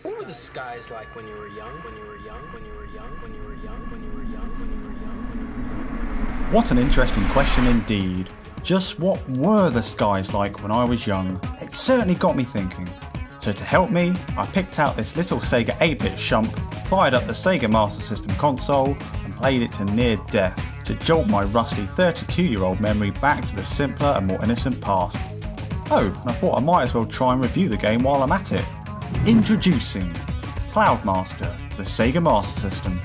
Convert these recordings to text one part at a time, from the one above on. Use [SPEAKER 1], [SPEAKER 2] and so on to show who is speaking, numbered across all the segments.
[SPEAKER 1] What were the skies like when you were young? When you were young? When you were young? When you were young? When you were young? When you were young? When you were young?
[SPEAKER 2] What an interesting question indeed. Just what were the skies like when I was young? It certainly got me thinking. So to help me, I picked out this little Sega 8-bit shump, fired up the Sega Master System console and played it to near death to jolt my rusty 32-year-old memory back to the simpler and more innocent past. Oh, and I thought I might as well try and review the game while I'm at it. Introducing Cloud Master, the Sega Master System.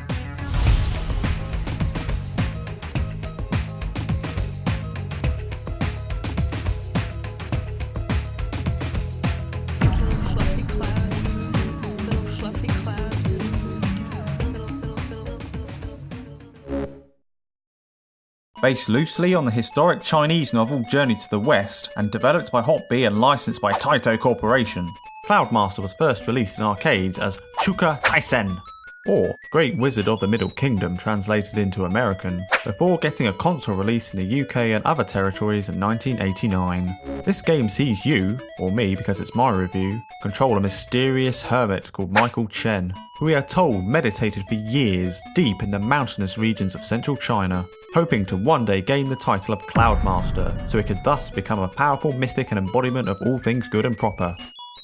[SPEAKER 2] Based loosely on the historic Chinese novel Journey to the West and developed by Hot B and licensed by Taito Corporation, Cloudmaster was first released in arcades as Shuka Taisen, or Great Wizard of the Middle Kingdom translated into American, before getting a console release in the UK and other territories in 1989. This game sees you, or me because it's my review, control a mysterious hermit called Michael Chen, who we are told meditated for years deep in the mountainous regions of central China, hoping to one day gain the title of Cloudmaster so he could thus become a powerful mystic and embodiment of all things good and proper.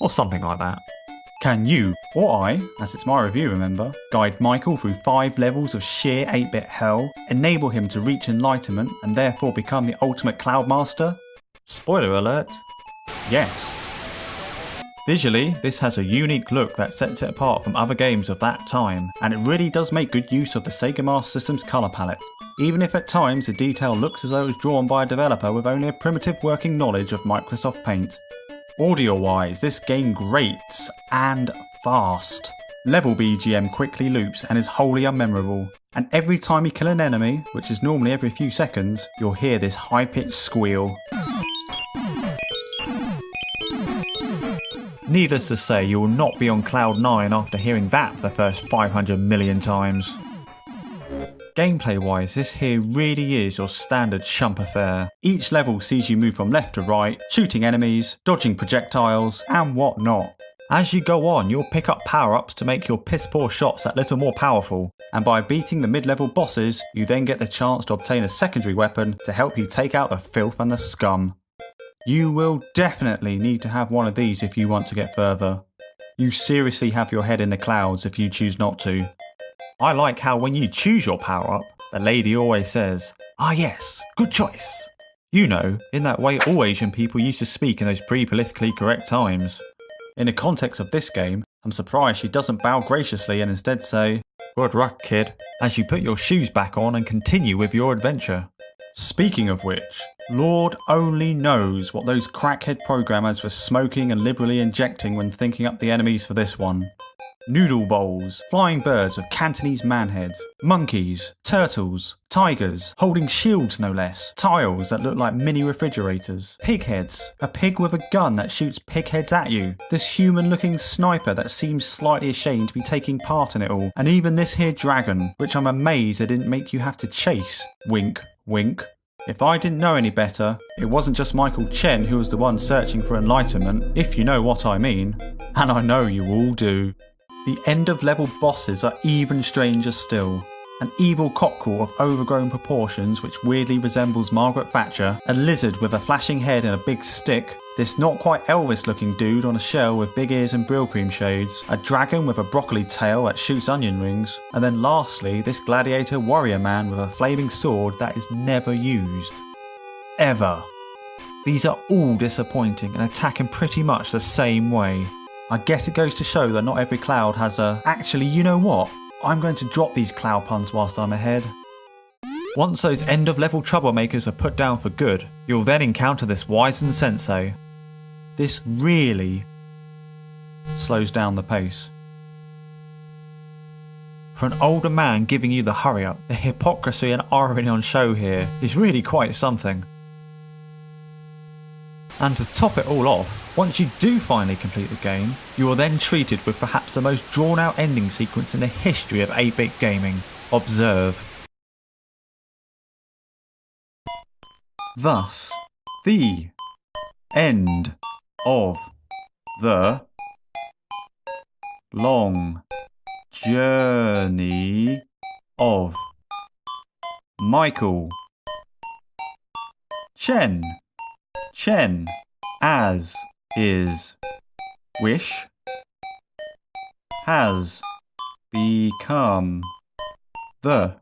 [SPEAKER 2] Or something like that. Can you, or I, as it's my review remember, guide Michael through 5 levels of sheer 8-bit hell, enable him to reach enlightenment and therefore become the ultimate Cloudmaster? Spoiler alert, yes. Visually, this has a unique look that sets it apart from other games of that time, and it really does make good use of the Sega Master System's colour palette, even if at times the detail looks as though it was drawn by a developer with only a primitive working knowledge of Microsoft Paint. Audio-wise, this game grates and fast. Level BGM quickly loops and is wholly unmemorable, and every time you kill an enemy, which is normally every few seconds, you'll hear this high-pitched squeal. Needless to say, you will not be on cloud 9 after hearing that for the first 500 million times. Gameplay wise, this here really is your standard shump affair. Each level sees you move from left to right, shooting enemies, dodging projectiles, and whatnot. As you go on, you'll pick up power-ups to make your piss-poor shots that little more powerful, and by beating the mid-level bosses, you then get the chance to obtain a secondary weapon to help you take out the filth and the scum. You will definitely need to have one of these if you want to get further. You seriously have your head in the clouds if you choose not to. I like how when you choose your power-up, the lady always says, "Ah yes, good choice." You know, in that way all Asian people used to speak in those pre-politically correct times. In the context of this game, I'm surprised she doesn't bow graciously and instead say, "Good luck, kid," as you put your shoes back on and continue with your adventure. Speaking of which, Lord only knows what those crackhead programmers were smoking and liberally injecting when thinking up the enemies for this one. Noodle bowls, flying birds with Cantonese manheads, monkeys, turtles, tigers, holding shields no less, tiles that look like mini refrigerators, pig heads, a pig with a gun that shoots pig heads at you, this human looking sniper that seems slightly ashamed to be taking part in it all, and even this here dragon, which I'm amazed they didn't make you have to chase. Wink, wink. If I didn't know any better, it wasn't just Michael Chen who was the one searching for enlightenment, if you know what I mean. And I know you all do. The end of level bosses are even stranger still. An evil cockle of overgrown proportions which weirdly resembles Margaret Thatcher, a lizard with a flashing head and a big stick, this not quite Elvis looking dude on a shell with big ears and brill cream shades, a dragon with a broccoli tail that shoots onion rings, and then lastly this gladiator warrior man with a flaming sword that is never used. Ever. These are all disappointing and attack in pretty much the same way. I guess it goes to show that not every cloud has a, actually you know what, I'm going to drop these cloud puns whilst I'm ahead. Once those end of level troublemakers are put down for good, you'll then encounter this wizened sensei. This really slows down the pace. For an older man giving you the hurry up, the hypocrisy and irony on show here is really quite something. And to top it all off, once you do finally complete the game, you are then treated with perhaps the most drawn out ending sequence in the history of 8-bit gaming. Observe. Thus, the end of the long journey of Michael. Chen, as his wish, has become the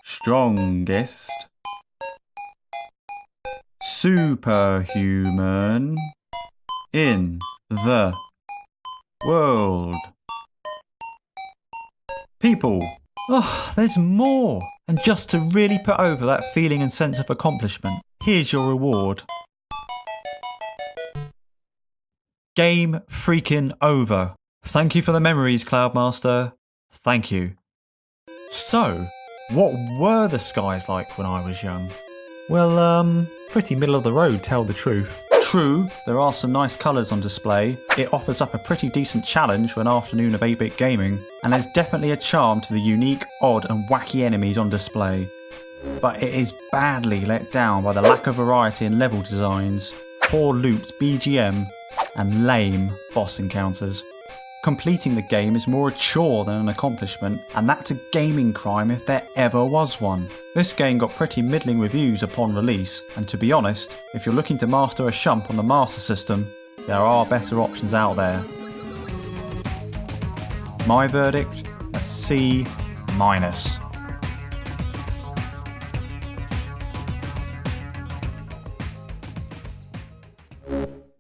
[SPEAKER 2] strongest superhuman in the world. People. Oh, there's more. And just to really put over that feeling and sense of accomplishment, here's your reward. Game freaking over. Thank you for the memories, Cloudmaster. Thank you. So, what were the skies like when I was young? Well, pretty middle of the road, tell the truth. True, there are some nice colours on display. It offers up a pretty decent challenge for an afternoon of 8-bit gaming, and there's definitely a charm to the unique, odd and wacky enemies on display. But it is badly let down by the lack of variety in level designs, poor looped BGM, and lame boss encounters. Completing the game is more a chore than an accomplishment, and that's a gaming crime if there ever was one. This game got pretty middling reviews upon release, and to be honest, if you're looking to master a shump on the Master System, there are better options out there. My verdict, a C-.